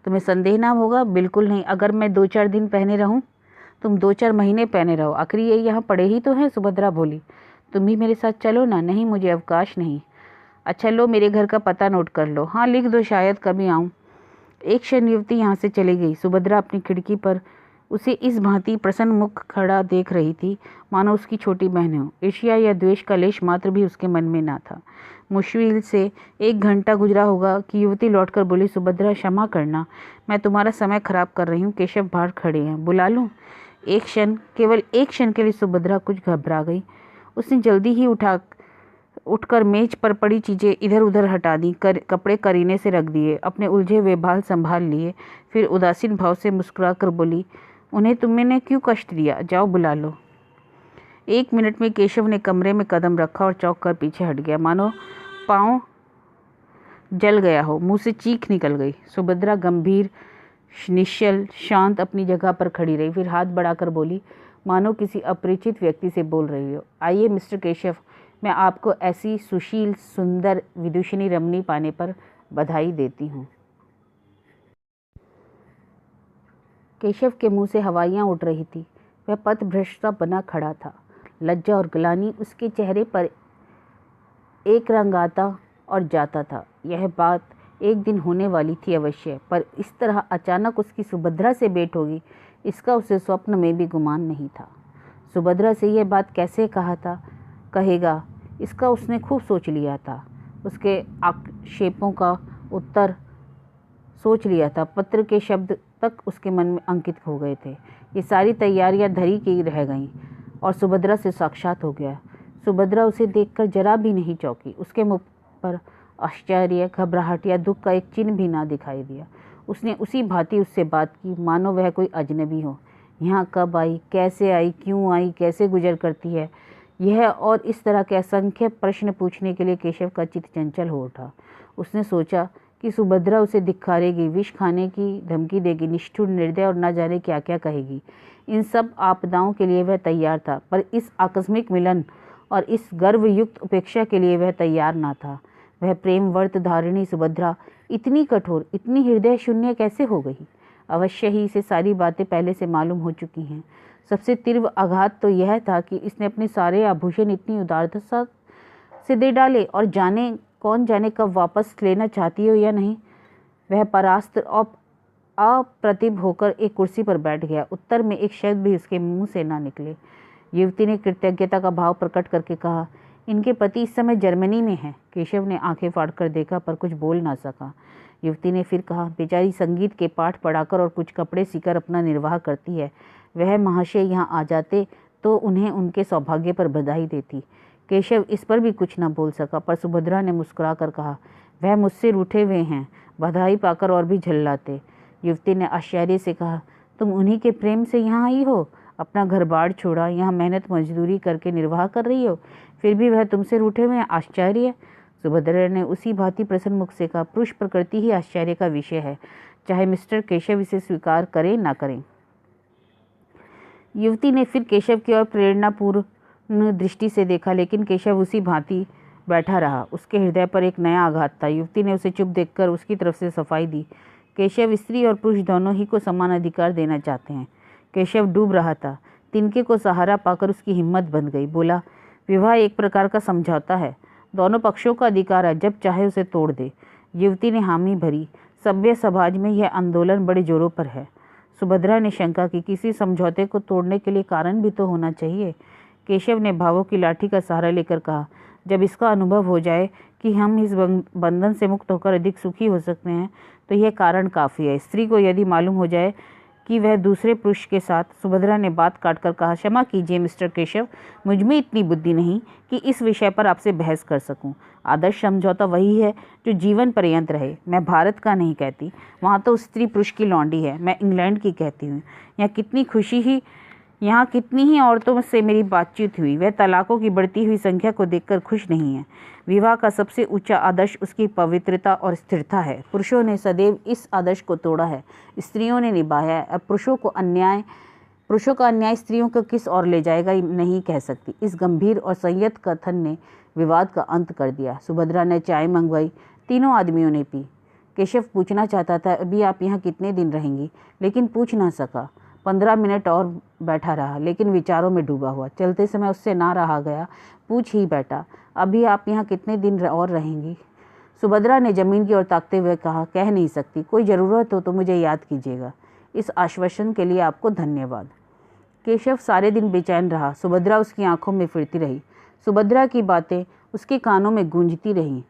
तुम्हें संदेह ना होगा? बिल्कुल नहीं। अगर मैं 2-4 दिन पहने रहूं? तुम 2-4 महीने पहने रहो, आखिर ये यहाँ पड़े ही तो हैं। सुभद्रा बोली, तुम भी मेरे साथ चलो ना। नहीं, मुझे अवकाश नहीं। अच्छा लो, मेरे घर का पता नोट कर लो। हाँ लिख दो, शायद कभी आऊँ। एक क्षण युवती यहाँ से चली गई। सुभद्रा अपनी खिड़की पर उसे इस भांति प्रसन्न मुख खड़ा देख रही थी, मानो उसकी छोटी बहन हो। ईर्ष्या या द्वेष का लेश मात्र भी उसके मन में ना था। मुश्किल से 1 घंटा गुजरा होगा कि युवती लौटकर बोली, सुभद्रा क्षमा करना, मैं तुम्हारा समय खराब कर रही हूँ। केशव बाहर खड़े हैं, बुला लूँ? एक क्षण, केवल एक क्षण के लिए सुभद्रा कुछ घबरा गई। उसने जल्दी ही उठकर मेज पर पड़ी चीजें इधर उधर हटा दी, कपड़े करीने से रख दिए, अपने उलझे हुए बाल संभाल लिए। फिर उदासीन भाव से मुस्कुरा कर बोली, उन्हें तुमने क्यों कष्ट दिया? जाओ बुला लो। 1 मिनट में केशव ने कमरे में कदम रखा और चौंक कर पीछे हट गया, मानो पाँव जल गया हो, मुंह से चीख निकल गई। सुभद्रा गंभीर, निश्चल, शांत अपनी जगह पर खड़ी रही। फिर हाथ बढ़ाकर बोली, मानो किसी अपरिचित व्यक्ति से बोल रही हो, आइए मिस्टर केशव, मैं आपको ऐसी सुशील, सुंदर, विदुषिनी रमणी पाने पर बधाई देती हूँ। केशव के मुंह से हवाइयाँ उड़ रही थी। वह पथभ्रष्ट बना खड़ा था। लज्जा और ग्लानि उसके चेहरे पर एक रंग आता और जाता था। यह बात एक दिन होने वाली थी अवश्य, पर इस तरह अचानक उसकी सुभद्रा से भेंट होगी, इसका उसे स्वप्न में भी गुमान नहीं था। सुभद्रा से यह बात कैसे कहेगा, इसका उसने खूब सोच लिया था। उसके आक्षेपों का उत्तर सोच लिया था। पत्र के शब्द तक उसके मन में अंकित हो गए थे। ये सारी तैयारियां धरी की रह गईं और सुभद्रा से साक्षात हो गया। सुभद्रा उसे देखकर जरा भी नहीं चौंकी। उसके मुख पर आश्चर्य, घबराहट या दुख का एक चिन्ह भी ना दिखाई दिया। उसने उसी भांति उससे बात की मानो वह कोई अजनबी हो। यहाँ कब आई, कैसे आई, क्यों आई, कैसे गुजर करती है, यह और इस तरह के असंख्य प्रश्न पूछने के लिए केशव का चित्त चंचल हो उठा। उसने सोचा कि सुभद्रा उसे धिक्कारेगी, विष खाने की धमकी देगी, निष्ठुर, निर्दय और न जाने क्या क्या कहेगी। इन सब आपदाओं के लिए वह तैयार था, पर इस आकस्मिक मिलन और इस गर्वयुक्त उपेक्षा के लिए वह तैयार न था। वह प्रेम व्रत धारिणी सुभद्रा इतनी कठोर, इतनी हृदय शून्य कैसे हो गई? अवश्य ही इसे सारी बातें पहले से मालूम हो चुकी हैं। सबसे तीव्र आघात तो यह था कि इसने अपने सारे आभूषण इतनी उदारता से दे डाले और कौन जाने कब वापस लेना चाहती हो या नहीं। वह परास्त और अप्रतिभ होकर एक कुर्सी पर बैठ गया। उत्तर में एक शब्द भी उसके मुंह से ना निकले। युवती ने कृतज्ञता का भाव प्रकट करके कहा, इनके पति इस समय जर्मनी में हैं। केशव ने आंखें फाड़कर देखा पर कुछ बोल ना सका। युवती ने फिर कहा, बेचारी संगीत के पाठ पढ़ाकर और कुछ कपड़े सीकर अपना निर्वाह करती है। वह महाशय यहाँ आ जाते तो उन्हें उनके सौभाग्य पर बधाई देती। केशव इस पर भी कुछ न बोल सका, पर सुभद्रा ने मुस्कुरा कर कहा, वह मुझसे रूठे हुए हैं, बधाई पाकर और भी झल्लाते। युवती ने आश्चर्य से कहा, तुम उन्हीं के प्रेम से यहाँ आई हो, अपना घर बार छोड़ा, यहाँ मेहनत मजदूरी करके निर्वाह कर रही हो, फिर भी वह तुमसे रूठे हुए हैं? आश्चर्य? सुभद्रा ने उसी भांति प्रसन्न मुख से कहा, पुरुष प्रकृति ही आश्चर्य का विषय है, चाहे मिस्टर केशव इसे स्वीकार करें ना करें। युवती ने फिर केशव की ओर प्रेरणापूर्ण दृष्टि से देखा, लेकिन केशव उसी भांति बैठा रहा। उसके हृदय पर एक नया आघात था। युवती ने उसे चुप देखकर उसकी तरफ से सफाई दी। केशव स्त्री और पुरुष दोनों ही को समान अधिकार देना चाहते हैं। केशव डूब रहा था। तिनके को सहारा पाकर उसकी हिम्मत बंध गई। बोला, विवाह एक प्रकार का समझौता है, दोनों पक्षों का अधिकार है, जब चाहे उसे तोड़ दे। युवती ने हामी भरी। सभ्य समाज में यह आंदोलन बड़े जोरों पर है। सुभद्रा ने शंका की, किसी समझौते को तोड़ने के लिए कारण भी तो होना चाहिए। केशव ने भावों की लाठी का सहारा लेकर कहा, जब इसका अनुभव हो जाए कि हम इस बंधन से मुक्त होकर अधिक सुखी हो सकते हैं तो यह कारण काफ़ी है। स्त्री को यदि मालूम हो जाए कि वह दूसरे पुरुष के साथ। सुभद्रा ने बात काटकर कहा, क्षमा कीजिए मिस्टर केशव, मुझ में इतनी बुद्धि नहीं कि इस विषय पर आपसे बहस कर सकूं। आदर्श समझौता वही है जो जीवन पर्यंत रहे। मैं भारत का नहीं कहती, वहाँ तो स्त्री पुरुष की लौंडी है। मैं इंग्लैंड की कहती हूँ। यहाँ कितनी ही औरतों से मेरी बातचीत हुई, वह तलाकों की बढ़ती हुई संख्या को देखकर खुश नहीं है। विवाह का सबसे ऊंचा आदर्श उसकी पवित्रता और स्थिरता है। पुरुषों ने सदैव इस आदर्श को तोड़ा है, स्त्रियों ने निभाया है। अब पुरुषों का अन्याय स्त्रियों को किस ओर ले जाएगा नहीं कह सकती। इस गंभीर और संयत कथन ने विवाद का अंत कर दिया। सुभद्रा ने चाय मंगवाई। तीनों आदमियों ने पी। केशव पूछना चाहता था, अभी आप यहाँ कितने दिन रहेंगी, लेकिन पूछ ना सका। 15 मिनट और बैठा रहा, लेकिन विचारों में डूबा हुआ। चलते समय उससे ना रहा गया, पूछ ही बैठा, अभी आप यहाँ कितने दिन और रहेंगी? सुभद्रा ने जमीन की ओर ताकते हुए कहा, कह नहीं सकती, कोई ज़रूरत हो तो मुझे याद कीजिएगा। इस आश्वासन के लिए आपको धन्यवाद। केशव सारे दिन बेचैन रहा। सुभद्रा उसकी आंखों में फिरती रही। सुभद्रा की बातें उसके कानों में गूंजती रहीं।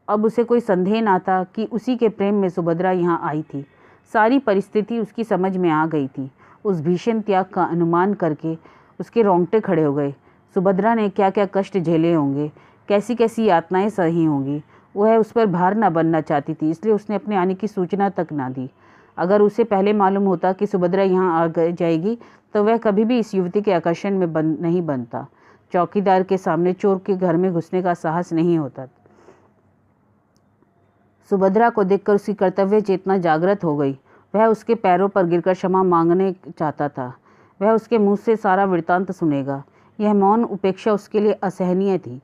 अब उसे कोई संदेह ना था कि उसी के प्रेम में सुभद्रा यहाँ आई थी। सारी परिस्थिति उसकी समझ में आ गई थी। उस भीषण त्याग का अनुमान करके उसके रोंगटे खड़े हो गए। सुभद्रा ने क्या क्या कष्ट झेले होंगे, कैसी कैसी यातनाएं सही होंगी। वह उस पर भार न बनना चाहती थी, इसलिए उसने अपने आने की सूचना तक ना दी। अगर उसे पहले मालूम होता कि सुभद्रा यहाँ आ जाएगी तो वह कभी भी इस युवती के आकर्षण में नहीं बनता। चौकीदार के सामने चोर के घर में घुसने का साहस नहीं होता। सुभद्रा को देखकर उसकी कर्तव्य चेतना जागृत हो गई। वह उसके पैरों पर गिरकर क्षमा मांगने चाहता था। वह उसके मुंह से सारा वृत्तांत सुनेगा। यह मौन उपेक्षा उसके लिए असहनीय थी।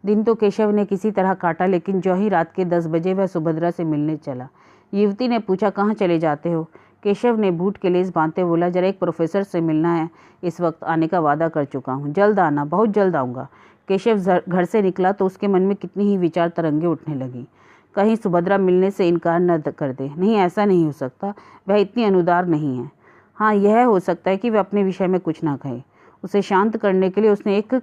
दिन तो केशव ने किसी तरह काटा, लेकिन जो ही रात के 10 बजे वह सुभद्रा से मिलने चला। युवती ने पूछा, कहाँ चले जाते हो? केशव ने बूट के लेस बांधते बोला, जरा एक प्रोफेसर से मिलना है, इस वक्त आने का वादा कर चुका हूँ, जल्द आना, बहुत जल्द आऊँगा। केशव घर से निकला तो उसके मन में कितनी ही विचार तरंगे उठने लगी। कहीं सुभद्रा मिलने से इनकार न कर दे। नहीं, ऐसा नहीं हो सकता, वह इतनी अनुदार नहीं है। हाँ, यह हो सकता है कि वह अपने विषय में कुछ ना कहे। उसे शांत करने के लिए उसने एक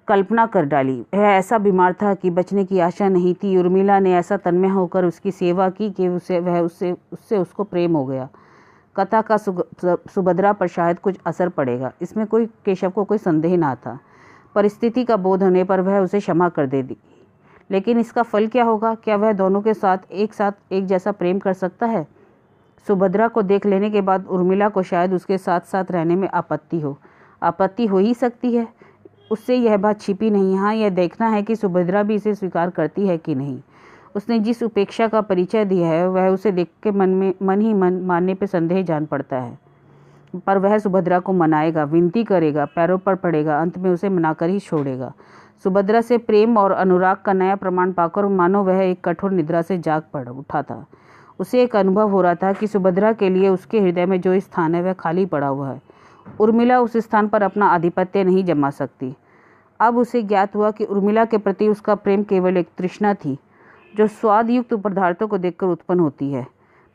कल्पना कर डाली। वह ऐसा बीमार था कि बचने की आशा नहीं थी। उर्मिला ने ऐसा तन्मय होकर उसकी सेवा की कि उससे उसको प्रेम हो गया। कथा का सुभद्रा पर शायद कुछ असर पड़ेगा, इसमें केशव को कोई संदेह ना था। परिस्थिति का बोध होने पर वह उसे क्षमा कर देगी, लेकिन इसका फल क्या होगा? क्या वह दोनों के साथ एक जैसा प्रेम कर सकता है? सुभद्रा को देख लेने के बाद उर्मिला को शायद उसके साथ साथ रहने में आपत्ति हो ही सकती है। उससे यह बात छिपी नहीं। हाँ, यह देखना है कि सुभद्रा भी इसे स्वीकार करती है कि नहीं। उसने जिस उपेक्षा का परिचय दिया है वह उसे देख के मन ही मन मानने पे संदेह जान पड़ता है। पर वह सुभद्रा को मनाएगा, विनती करेगा, पैरों पर पड़ेगा, अंत में उसे मनाकर ही छोड़ेगा। सुभद्रा से प्रेम और अनुराग का नया प्रमाण पाकर मानो वह एक कठोर निद्रा से जाग उठा था। उसे एक अनुभव हो रहा था कि सुभद्रा के लिए उसके हृदय में जो स्थान है वह खाली पड़ा हुआ है। उर्मिला उस स्थान पर अपना आधिपत्य नहीं जमा सकती। अब उसे ज्ञात हुआ कि उर्मिला के प्रति उसका प्रेम केवल एक तृष्णा थी जो स्वादयुक्त पदार्थों को देखकर उत्पन्न होती है,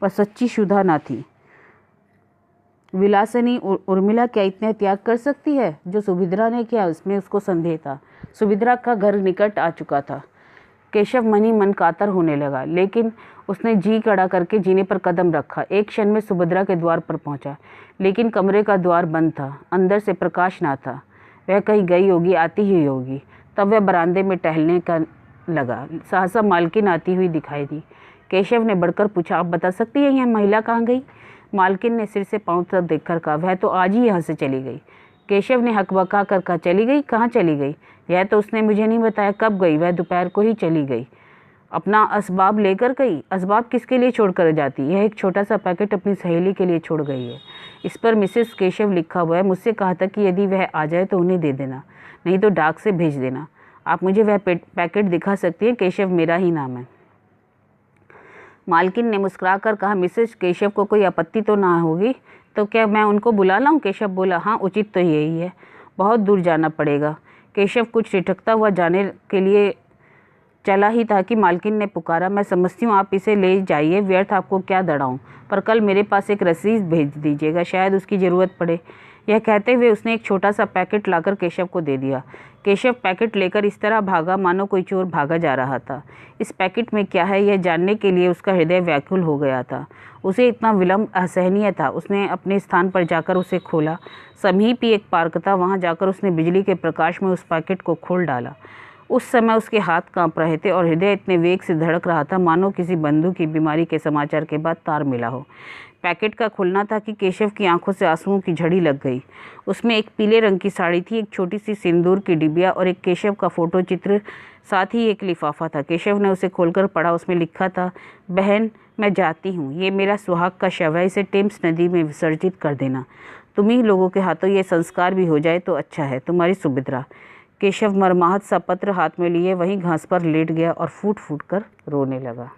पर सच्ची क्षुधा न थी। विलासिनी उर्मिला क्या इतने त्याग कर सकती है जो सुभद्रा ने किया? उसमें उसको संदेह था। सुभद्रा का घर निकट आ चुका था। केशव मन ही मन कातर होने लगा, लेकिन उसने जी कड़ा करके जीने पर कदम रखा। एक क्षण में सुभद्रा के द्वार पर पहुंचा, लेकिन कमरे का द्वार बंद था, अंदर से प्रकाश ना था। वह कहीं गई होगी, आती ही होगी। तब वह बरामदे में टहलने का लगा। सहसा मालकिन आती हुई दिखाई दी। केशव ने बढ़कर पूछा, आप बता सकती है यह महिला कहाँ गई? मालकिन ने सिर से पांव तक देखकर कहा, वह तो आज ही यहाँ से चली गई। केशव ने हकबका कर कहा, चली गई? कहाँ चली गई? यह तो उसने मुझे नहीं बताया। कब गई? वह दोपहर को ही चली गई। अपना असबाब लेकर गई? असबाब किसके लिए छोड़ कर जाती? यह एक छोटा सा पैकेट अपनी सहेली के लिए छोड़ गई है। इस पर मिसेस केशव लिखा हुआ है। मुझसे कहा था कि यदि वह आ जाए तो उन्हें दे देना, नहीं तो डाक से भेज देना। आप मुझे वह पैकेट दिखा सकती हैं? केशव मेरा ही नाम है। मालकिन ने मुस्कुराकर कहा, मिसेस केशव को कोई आपत्ति तो ना होगी तो क्या मैं उनको बुला लाऊं? केशव बोला, हाँ, उचित तो यही है। बहुत दूर जाना पड़ेगा। केशव कुछ ठिठकता हुआ जाने के लिए चला ही था कि मालकिन ने पुकारा, मैं समझती हूँ, आप इसे ले जाइए, व्यर्थ आपको क्या दड़ाऊँ, पर कल मेरे पास एक रसीद भेज दीजिएगा, शायद उसकी ज़रूरत पड़े। यह कहते हुए उसने एक छोटा सा पैकेट लाकर केशव को दे दिया। केशव पैकेट लेकर इस तरह भागा मानो कोई चोर भागा जा रहा था। इस पैकेट में क्या है यह जानने के लिए उसका हृदय व्याकुल हो गया था। उसे इतना विलंब असहनीय था। उसने अपने स्थान पर जाकर उसे खोला। समीप ही एक पार्क था, वहाँ जाकर उसने बिजली के प्रकाश में उस पैकेट को खोल डाला। उस समय उसके हाथ कांप रहे थे और हृदय इतने वेग से धड़क रहा था मानो किसी बंधु की बीमारी के समाचार के बाद तार मिला हो। पैकेट का खुलना था कि केशव की आंखों से आंसुओं की झड़ी लग गई। उसमें एक पीले रंग की साड़ी थी, एक छोटी सी सिंदूर की डिबिया और एक केशव का फोटो चित्र, साथ ही एक लिफाफा था। केशव ने उसे खोलकर पढ़ा। उसमें लिखा था, बहन, मैं जाती हूँ, ये मेरा सुहाग का शव है, इसे टेम्स नदी में विसर्जित कर देना। तुम्ही लोगों के हाथों ये संस्कार भी हो जाए तो अच्छा है। तुम्हारी सुभद्रा। केशव मरमाहत सा पत्र हाथ में लिए वहीं घास पर लेट गया और फूट फूट कर रोने लगा।